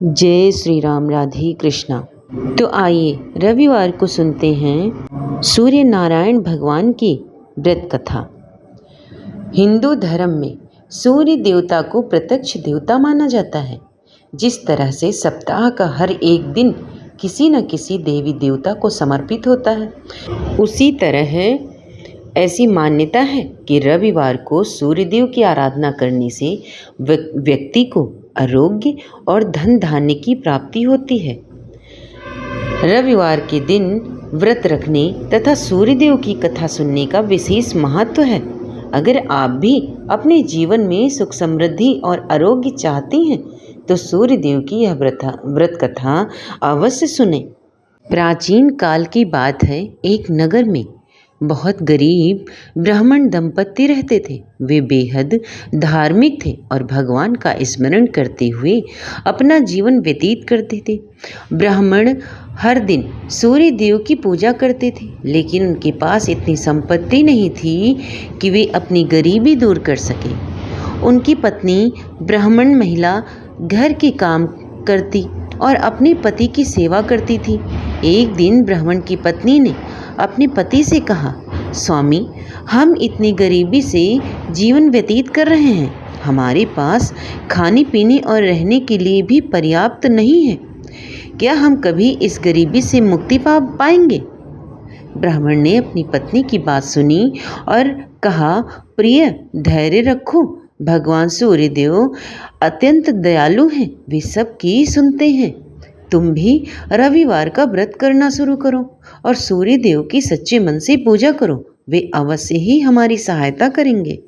जय श्री राम। राधे कृष्णा। तो आइए रविवार को सुनते हैं सूर्य नारायण भगवान की व्रत कथा। हिंदू धर्म में सूर्य देवता को प्रत्यक्ष देवता माना जाता है। जिस तरह से सप्ताह का हर एक दिन किसी न किसी देवी देवता को समर्पित होता है, उसी तरह ऐसी मान्यता है कि रविवार को सूर्यदेव की आराधना करने से व्यक्ति को आरोग्य और धन धान्य की प्राप्ति होती है। रविवार के दिन व्रत रखने तथा सूर्यदेव की कथा सुनने का विशेष महत्व है। अगर आप भी अपने जीवन में सुख समृद्धि और आरोग्य चाहते हैं तो सूर्यदेव की यह व्रत कथा अवश्य सुनें। प्राचीन काल की बात है, एक नगर में बहुत गरीब ब्राह्मण दंपति रहते थे। वे बेहद धार्मिक थे और भगवान का स्मरण करते हुए अपना जीवन व्यतीत करते थे। ब्राह्मण हर दिन सूर्य देव की पूजा करते थे, लेकिन उनके पास इतनी संपत्ति नहीं थी कि वे अपनी गरीबी दूर कर सके। उनकी पत्नी ब्राह्मण महिला घर के काम करती और अपने पति की सेवा करती थी। एक दिन ब्राह्मण की पत्नी ने अपने पति से कहा, स्वामी, हम इतनी गरीबी से जीवन व्यतीत कर रहे हैं। हमारे पास खाने पीने और रहने के लिए भी पर्याप्त नहीं है। क्या हम कभी इस गरीबी से मुक्ति पाएंगे? ब्राह्मण ने अपनी पत्नी की बात सुनी और कहा, प्रिय, धैर्य रखो। भगवान सूर्यदेव अत्यंत दयालु हैं, वे सबकी सुनते हैं। तुम भी रविवार का व्रत करना शुरू करो और सूर्य देव की सच्चे मन से पूजा करो, वे अवश्य ही हमारी सहायता करेंगे।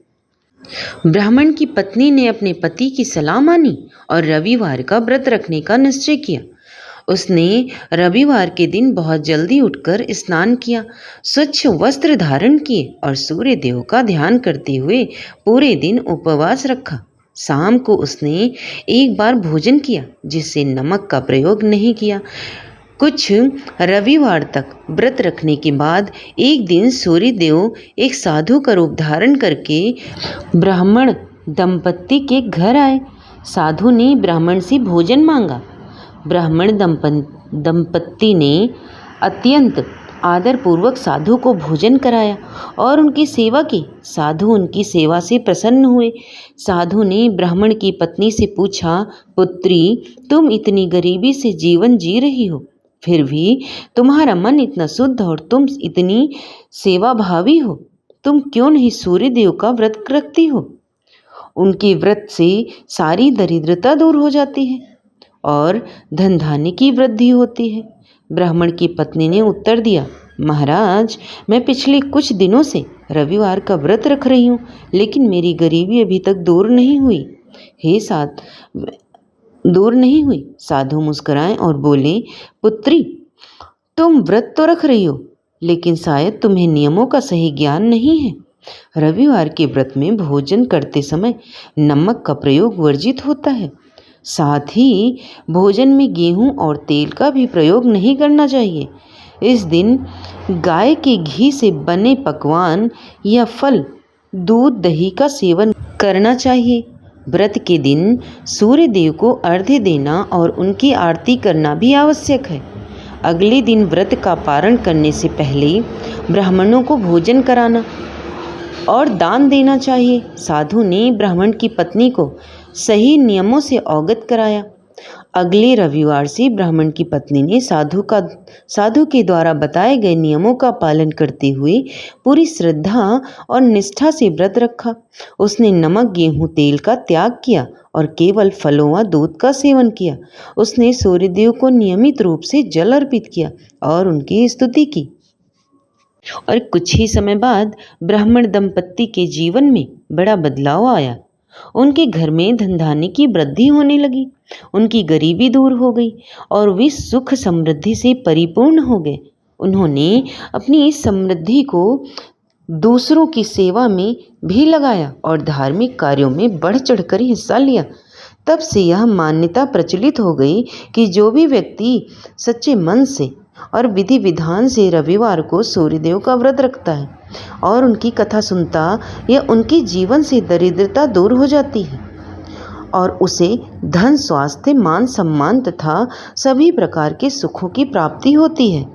ब्राह्मण की पत्नी ने अपने पति की सलाह मानी और रविवार का व्रत रखने का निश्चय किया। उसने रविवार के दिन बहुत जल्दी उठकर स्नान किया, स्वच्छ वस्त्र धारण किए और सूर्य देव का ध्यान करते हुए पूरे दिन उपवास रखा। शाम को उसने एक बार भोजन किया, जिससे नमक का प्रयोग नहीं किया। कुछ रविवार तक व्रत रखने के बाद एक दिन सूर्य देव एक साधु का रूप धारण करके ब्राह्मण दंपत्ति के घर आए। साधु ने ब्राह्मण से भोजन मांगा। ब्राह्मण दंपत्ति ने अत्यंत आदरपूर्वक साधु को भोजन कराया और उनकी सेवा की। साधु उनकी सेवा से प्रसन्न हुए। साधु ने ब्राह्मण की पत्नी से पूछा, पुत्री, तुम इतनी गरीबी से जीवन जी रही हो, फिर भी तुम्हारा मन इतना शुद्ध और तुम इतनी सेवा भावी हो, तुम क्यों नहीं सूर्य देव का व्रत रखती हो? उनके व्रत से सारी दरिद्रता दूर हो जाती है और धन धान्य की वृद्धि होती है। ब्राह्मण की पत्नी ने उत्तर दिया, महाराज, मैं पिछले कुछ दिनों से रविवार का व्रत रख रही हूँ, लेकिन मेरी गरीबी अभी तक दूर नहीं हुई। साधु मुस्कुराए और बोले, पुत्री, तुम व्रत तो रख रही हो, लेकिन शायद तुम्हें नियमों का सही ज्ञान नहीं है। रविवार के व्रत में भोजन करते समय नमक का प्रयोग वर्जित होता है। साथ ही भोजन में गेहूं और तेल का भी प्रयोग नहीं करना चाहिए। इस दिन गाय के घी से बने पकवान या फल, दूध, दही का सेवन करना चाहिए। व्रत के दिन सूर्य देव को अर्घ्य देना और उनकी आरती करना भी आवश्यक है। अगले दिन व्रत का पारण करने से पहले ब्राह्मणों को भोजन कराना और दान देना चाहिए। साधु ने ब्राह्मण की पत्नी को सही नियमों से अवगत कराया। अगले रविवार से ब्राह्मण की पत्नी ने साधु के द्वारा बताए गए नियमों का पालन करते हुए पूरी श्रद्धा और निष्ठा से व्रत रखा। उसने नमक, गेहूं, तेल का त्याग किया और केवल फलों व दूध का सेवन किया। उसने सूर्यदेव को नियमित रूप से जल अर्पित किया और उनकी स्तुति की। और कुछ ही समय बाद ब्राह्मण दंपत्ति के जीवन में बड़ा बदलाव आया। उनके घर में धन धान्य की वृद्धि होने लगी, उनकी गरीबी दूर हो गई और वे सुख समृद्धि से परिपूर्ण हो गए। उन्होंने अपनी इस समृद्धि को दूसरों की सेवा में भी लगाया और धार्मिक कार्यों में बढ़ चढ़कर हिस्सा लिया। तब से यह मान्यता प्रचलित हो गई कि जो भी व्यक्ति सच्चे मन से और विधि विधान से रविवार को सूर्यदेव का व्रत रखता है और उनकी कथा सुनता, यह उनके जीवन से दरिद्रता दूर हो जाती है और उसे धन, स्वास्थ्य, मान सम्मान तथा सभी प्रकार के सुखों की प्राप्ति होती है।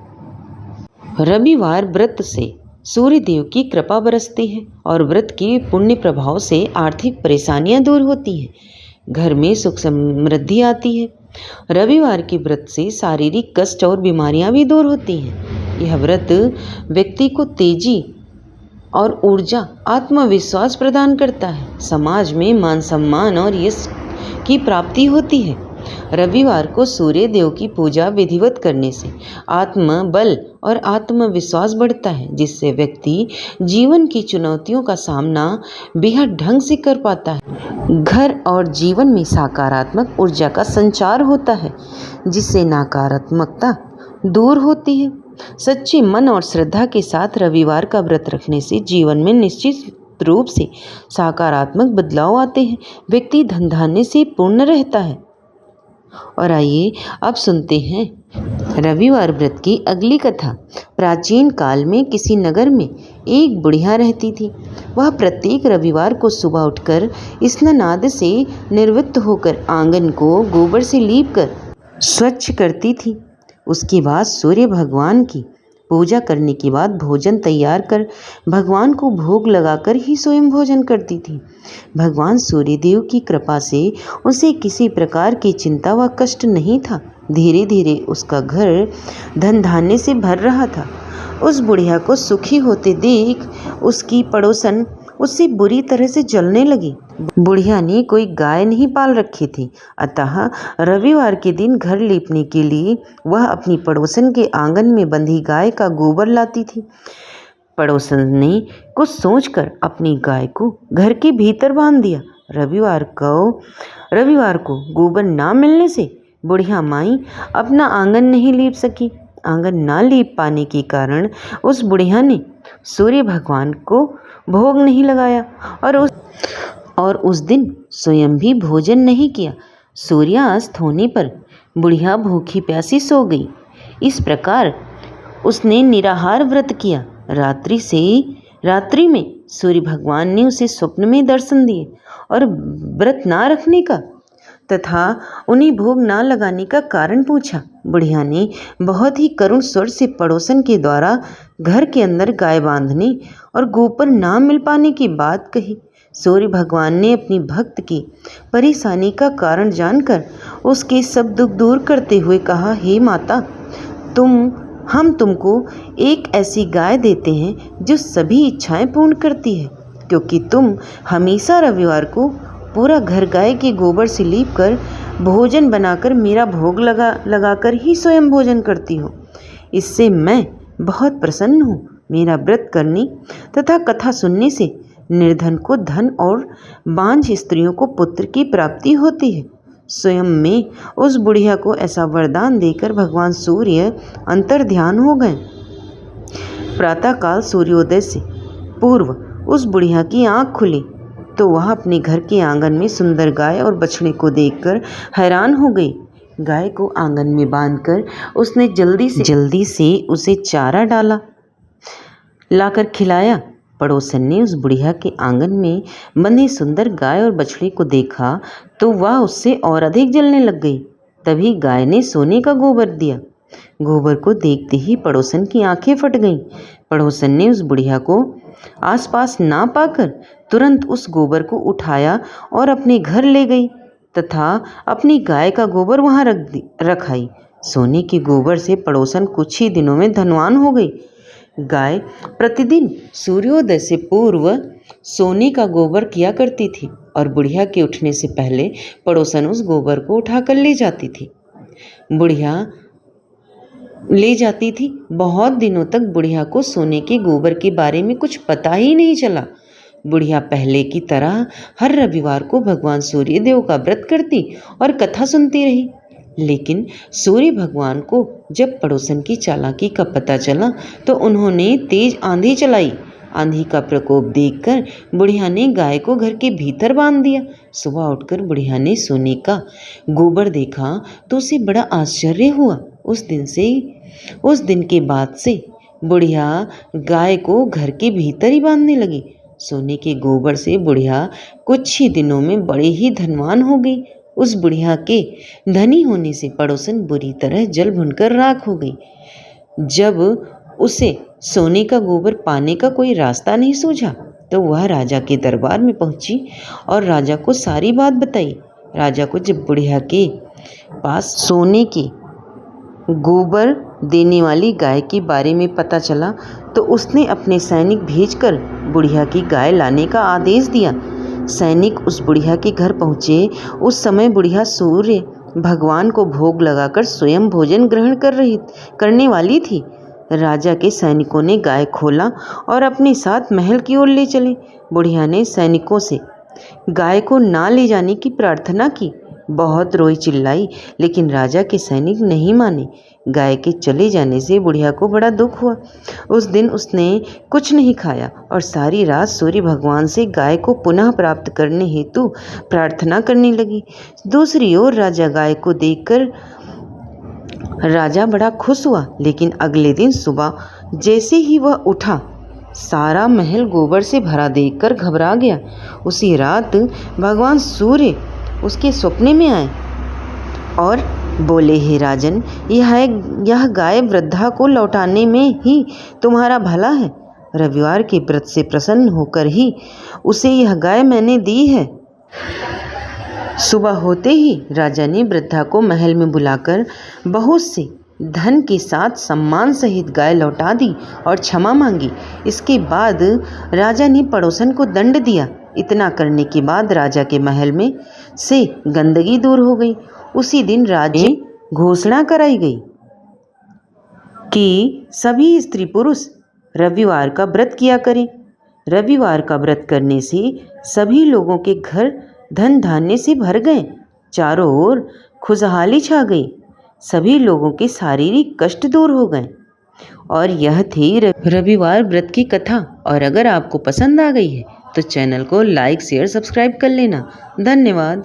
रविवार व्रत से सूर्य देव की कृपा बरसती है और व्रत के पुण्य प्रभाव से आर्थिक परेशानियां दूर होती हैं, घर में सुख समृद्धि आती है। रविवार के व्रत से शारीरिक कष्ट और बीमारियां भी दूर होती हैं। यह व्रत व्यक्ति को तेजी और ऊर्जा, आत्मविश्वास प्रदान करता है। समाज में मान सम्मान और यश की प्राप्ति होती है। रविवार को सूर्य देव की पूजा विधिवत करने से आत्म बल और आत्मविश्वास बढ़ता है, जिससे व्यक्ति जीवन की चुनौतियों का सामना बेहद ढंग से कर पाता है। घर और जीवन में सकारात्मक ऊर्जा का संचार होता है, जिससे नकारात्मकता दूर होती है। सच्चे मन और श्रद्धा के साथ रविवार का व्रत रखने से जीवन में निश्चित रूप से सकारात्मक बदलाव आते हैं। व्यक्ति धन धान्य से पूर्ण रहता है। और आइए अब सुनते हैं रविवार व्रत की अगली कथा। प्राचीन काल में किसी नगर में एक बुढ़िया रहती थी। वह प्रत्येक रविवार को सुबह उठकर स्नानादि से निवृत्त होकर आंगन को गोबर से लीपकर स्वच्छ करती थी। उसके बाद सूर्य भगवान की पूजा करने के बाद भोजन तैयार कर भगवान को भोग लगाकर ही स्वयं भोजन करती थी। भगवान सूर्यदेव की कृपा से उसे किसी प्रकार की चिंता व कष्ट नहीं था। धीरे धीरे उसका घर धन धान्य से भर रहा था। उस बुढ़िया को सुखी होते देख उसकी पड़ोसन उससे बुरी तरह से जलने लगी। बुढ़िया ने कोई गाय नहीं पाल रखी थी, अतः रविवार के दिन घर लीपने के लिए वह अपनी पड़ोसन के आंगन में बंधी गाय का गोबर लाती थी। पड़ोसन ने कुछ सोचकर अपनी गाय को घर के भीतर बांध दिया। रविवार को गोबर ना मिलने से बुढ़िया माई अपना आंगन नहीं लीप सकी। आंगन ना लीप पाने के कारण उस बुढ़िया ने सूर्य भगवान को भोग नहीं लगाया और उस दिन स्वयं भी भोजन नहीं किया। सूर्यास्त होने पर बुढ़िया भूखी प्यासी सो गई। इस प्रकार उसने निराहार व्रत किया। रात्रि में सूर्य भगवान ने उसे स्वप्न में दर्शन दिए और व्रत ना रखने का तथा उन्हें भोग ना लगाने का कारण पूछा। बुढ़िया ने बहुत ही करुण स्वर से पड़ोसन के द्वारा घर के अंदर गाय बांधने और गोबर ना मिल पाने की बात कही। सूर्य भगवान ने अपनी भक्त की परेशानी का कारण जानकर उसके सब दुख दूर करते हुए कहा, हे माता, हम तुमको एक ऐसी गाय देते हैं जो सभी इच्छाएं पूर्ण करती है, क्योंकि तुम हमेशा रविवार को पूरा घर गाय के गोबर से लीप कर भोजन बनाकर मेरा भोग लगाकर ही स्वयं भोजन करती हो। इससे मैं बहुत प्रसन्न हूँ। मेरा व्रत करने तथा कथा सुनने से निर्धन को धन और बांझ स्त्रियों को पुत्र की प्राप्ति होती है। स्वयं में उस बुढ़िया को ऐसा वरदान देकर भगवान सूर्य अंतर्ध्यान हो गए। प्रातःकाल सूर्योदय से पूर्व उस बुढ़िया की आंख खुली तो वह अपने घर के आंगन में सुंदर गाय और बछड़े को देखकर हैरान हो गई। गाय को आंगन में बांधकर उसने जल्दी से उसे चारा लाकर खिलाया। पड़ोसन ने उस बुढ़िया के आंगन में बंधी सुंदर गाय और बछड़ी को देखा तो वह उससे और अधिक जलने लग गई। तभी गाय ने सोने का गोबर दिया। गोबर को देखते ही पड़ोसन की आंखें फट गईं। पड़ोसन ने उस बुढ़िया को आसपास ना पाकर तुरंत उस गोबर को उठाया और अपने घर ले गई तथा अपनी गाय का गोबर वहां रख आई। सोने के गोबर से पड़ोसन कुछ ही दिनों में धनवान हो गई। गाय प्रतिदिन सूर्योदय से पूर्व सोने का गोबर किया करती थी और बुढ़िया के उठने से पहले पड़ोसन उस गोबर को उठाकर ले जाती थी। बहुत दिनों तक बुढ़िया को सोने के गोबर के बारे में कुछ पता ही नहीं चला। बुढ़िया पहले की तरह हर रविवार को भगवान सूर्यदेव का व्रत करती और कथा सुनती रही। लेकिन सूर्य भगवान को जब पड़ोसन की चालाकी का पता चला तो उन्होंने तेज आंधी चलाई। आंधी का प्रकोप देखकर बुढ़िया ने गाय को घर के भीतर बांध दिया। सुबह उठकर बुढ़िया ने सोने का गोबर देखा तो उसे बड़ा आश्चर्य हुआ। उस दिन के बाद से बुढ़िया गाय को घर के भीतर ही बांधने लगी। सोने के गोबर से बुढ़िया कुछ ही दिनों में बड़े ही धनवान हो गई। उस बुढ़िया के धनी होने से पड़ोसन बुरी तरह जल भुनकर राख हो गई। जब उसे सोने का गोबर पाने का कोई रास्ता नहीं सूझा तो वह राजा के दरबार में पहुंची और राजा को सारी बात बताई। राजा को जब बुढ़िया के पास सोने के गोबर देने वाली गाय के बारे में पता चला तो उसने अपने सैनिक भेजकर बुढ़िया की गाय लाने का आदेश दिया। सैनिक उस बुढ़िया के घर पहुँचे। उस समय बुढ़िया सूर्य भगवान को भोग लगाकर स्वयं भोजन ग्रहण करने वाली थी। राजा के सैनिकों ने गाय खोला और अपने साथ महल की ओर ले चले। बुढ़िया ने सैनिकों से गाय को ना ले जाने की प्रार्थना की। बहुत रोई चिल्लाई, लेकिन राजा के सैनिक नहीं माने। गाय के चले जाने से बुढ़िया को बड़ा दुख हुआ। उस दिन उसने कुछ नहीं खाया और सारी रात सूर्य भगवान से गाय को पुनः प्राप्त करने हेतु प्रार्थना करने लगी। दूसरी ओर राजा गाय को देखकर राजा बड़ा खुश हुआ, लेकिन अगले दिन सुबह जैसे ही वह उठा सारा महल गोबर से भरा देखकर घबरा गया। उसी रात भगवान सूर्य उसके सपने में आए और बोले, हे राजन, यह गाय वृद्धा को लौटाने में ही तुम्हारा भला है। रविवार के व्रत से प्रसन्न होकर ही उसे यह गाय मैंने दी है। सुबह होते ही राजा ने वृद्धा को महल में बुलाकर बहुत से धन के साथ सम्मान सहित गाय लौटा दी और क्षमा मांगी। इसके बाद राजा ने पड़ोसन को दंड दिया। इतना करने के बाद राजा के महल में से गंदगी दूर हो गई। उसी दिन राजा घोषणा कराई गई कि सभी स्त्री पुरुष रविवार का व्रत किया करें। रविवार का व्रत करने से सभी लोगों के घर धन धान्य से भर गए। चारों ओर खुशहाली छा गई। सभी लोगों के शारीरिक कष्ट दूर हो गए। और यह थी रविवार व्रत की कथा। और अगर आपको पसंद आ गई है तो चैनल को लाइक, शेयर, सब्सक्राइब कर लेना। धन्यवाद।